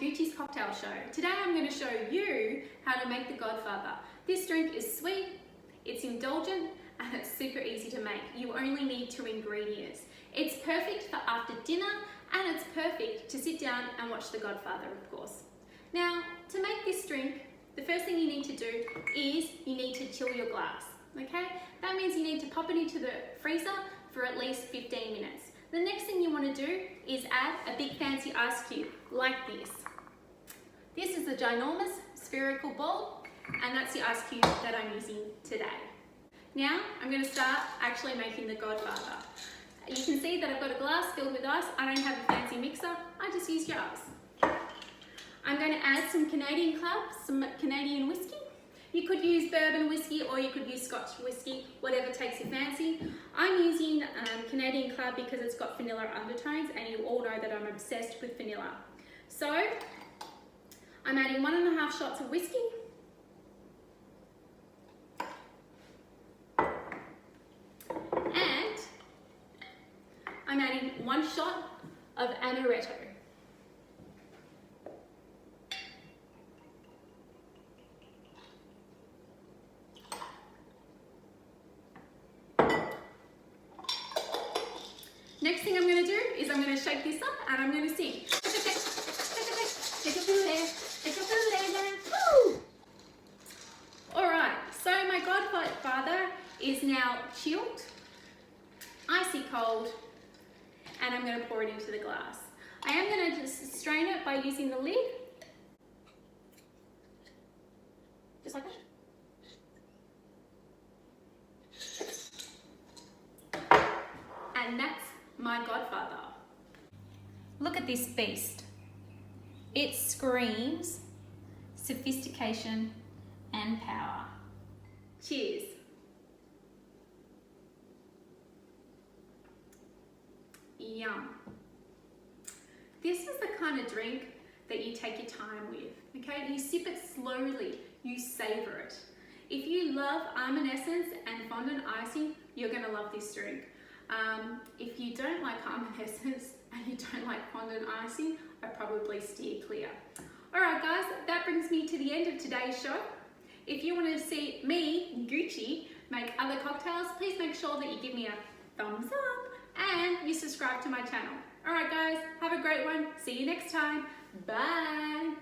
Goochie's Cocktail Show. Today I'm going to show you how to make the Godfather. This drink is sweet, it's indulgent, and it's super easy to make. You only need 2 ingredients. It's perfect for after dinner, and it's perfect to sit down and watch the Godfather, of course. Now, to make this drink, the first thing you need to do is you need to chill your glass, okay? That means you need to pop it into the freezer for at least 15 minutes. The next thing you want to do is add a big fancy ice cube, like this. This is a ginormous spherical bowl, and that's the ice cube that I'm using today. Now, I'm going to start actually making the Godfather. You can see that I've got a glass filled with ice. I don't have a fancy mixer, I just use jars. I'm going to add some Canadian Club, some Canadian whiskey. You could use bourbon whiskey or you could use Scotch whiskey, whatever takes your fancy. I'm using Canadian Club because it's got vanilla undertones, and you all know that I'm obsessed with vanilla. So, I'm adding 1.5 shots of whiskey. And I'm adding 1 shot of amaretto. Next thing I'm going to do is I'm going to shake this up and I'm going to sing. Stick your food in, stick your food in. Woo! Alright, so my Godfather is now chilled, icy cold, and I'm going to pour it into the glass. I am going to just strain it by using the lid. Just like that. And that's my Godfather. Look at this beast. It screams sophistication and power. Cheers. Yum. This is the kind of drink that you take your time with, okay? You sip it slowly, you savor it. If you love almond essence and fondant icing, you're gonna love this drink. If you don't like almond essence and you don't like fondant icing, I'd probably steer clear. Alright guys, that brings me to the end of today's show. If you want to see me, Goochie, make other cocktails, please make sure that you give me a thumbs up and you subscribe to my channel. Alright guys, have a great one. See you next time. Bye.